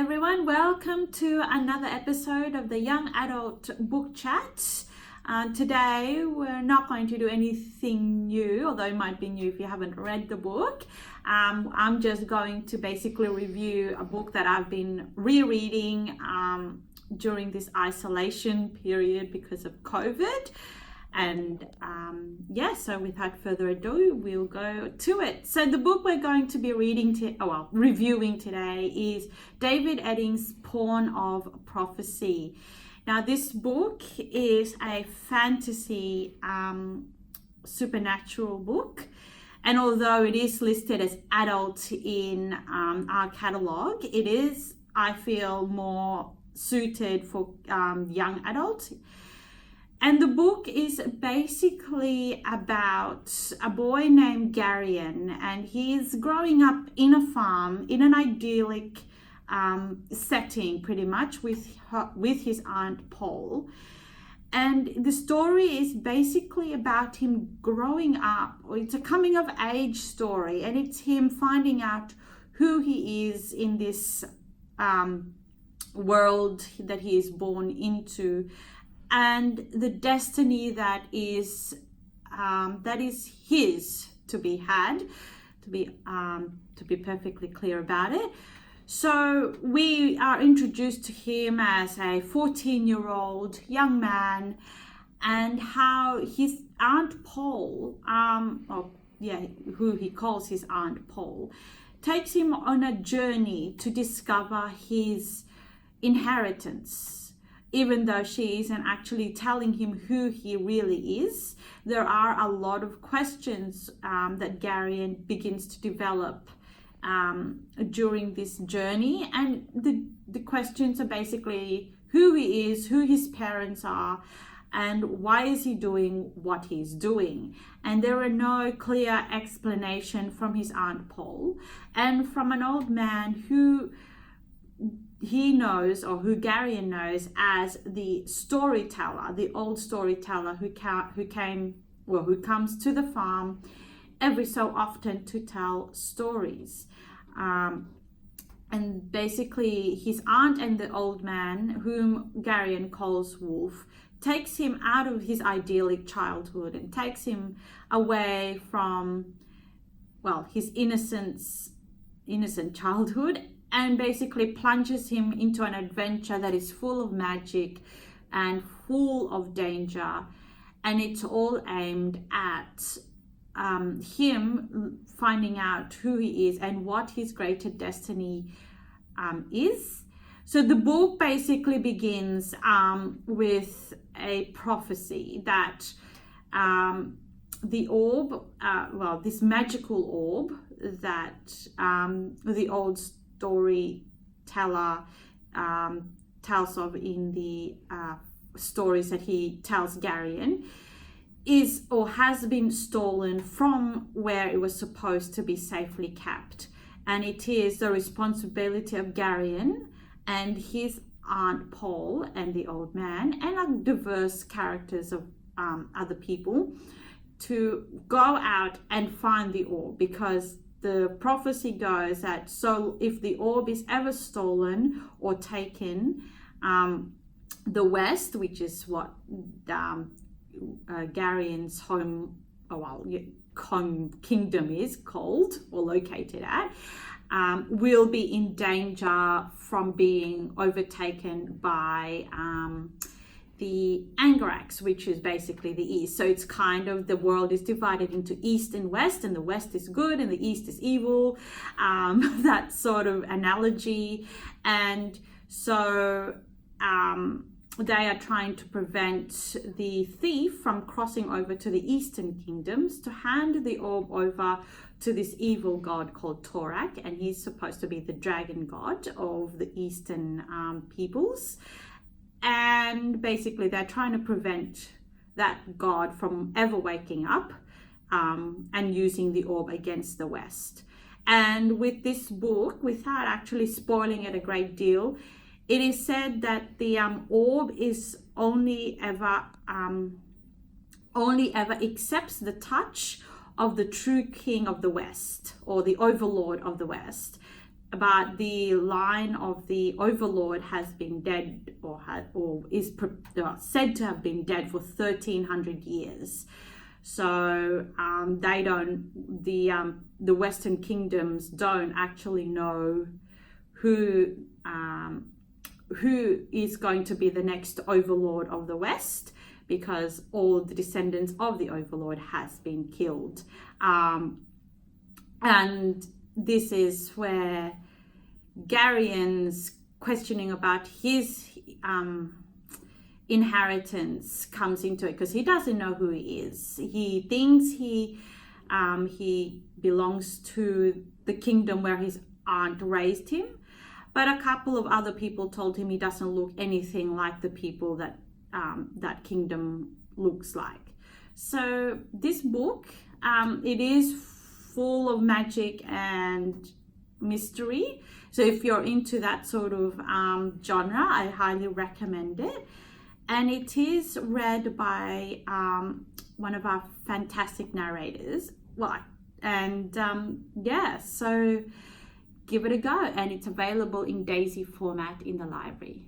everyone, welcome to another episode of the Young Adult Book Chat. Today we're not going to do anything new, although it might be new if you haven't read the book. I'm just going to basically review a book that I've been rereading during this isolation period because of COVID. And so without further ado, we'll go to it. So the book we're going to be reviewing today is David Eddings' Pawn of Prophecy. Now, this book is a fantasy supernatural book. And although it is listed as adult in our catalogue, it is, I feel, more suited for young adults. And the book is basically about a boy named Garion, and he's growing up in a farm in an idyllic setting, pretty much with his aunt Paul. And the story is basically about him growing up. It's a coming of age story, and it's him finding out who he is in this world that he is born into, and the destiny that is his to be had, to be perfectly clear about it. So we are introduced to him as a 14-year-old young man, and how his aunt Paul, who he calls his aunt Paul, takes him on a journey to discover his inheritance. Even though she isn't actually telling him who he really is, there are a lot of questions that Garion begins to develop during this journey. And the questions are basically who he is, who his parents are, and why is he doing what he's doing. And there are no clear explanation from his aunt Paul and from an old man who he knows, or who Garion knows as the storyteller, the old storyteller who comes to the farm every so often to tell stories. And basically his aunt and the old man, whom Garion calls Wolf, takes him out of his idyllic childhood and takes him away from, his innocent childhood, and basically plunges him into an adventure that is full of magic and full of danger. And it's all aimed at him finding out who he is and what his greater destiny is. So the book basically begins with a prophecy that the orb, this magical orb that the old storyteller tells of in the stories that he tells Garion, is or has been stolen from where it was supposed to be safely kept. And it is the responsibility of Garion and his aunt Paul and the old man and diverse characters of other people to go out and find the orb, because the prophecy goes that if the orb is ever stolen or taken, the West, which is what Garion's home kingdom is called or located at, will be in danger from being overtaken by the Angarax, which is basically the East. So it's kind of, the world is divided into East and West, and the West is good and the East is evil, that sort of analogy. And so they are trying to prevent the thief from crossing over to the Eastern kingdoms to hand the orb over to this evil god called Torak, and he's supposed to be the dragon god of the Eastern peoples. And basically they're trying to prevent that god from ever waking up and using the orb against the West. And with this book, without actually spoiling it a great deal, it is said that the orb is only ever accepts the touch of the true king of the West, or the overlord of the West. about the line of the overlord has been dead, or is said to have been dead for 1300 years. So they don't, the Western kingdoms don't actually know who is going to be the next overlord of the West, because all the descendants of the overlord has been killed. And this is where Garion's questioning about his inheritance comes into it, because he doesn't know who he is. He thinks he belongs to the kingdom where his aunt raised him, but a couple of other people told him he doesn't look anything like the people that that kingdom looks like. So this book, it is full of magic and mystery. So if you're into that sort of genre, I highly recommend it. And it is read by one of our fantastic narrators. So give it a go, and it's available in Daisy format in the library.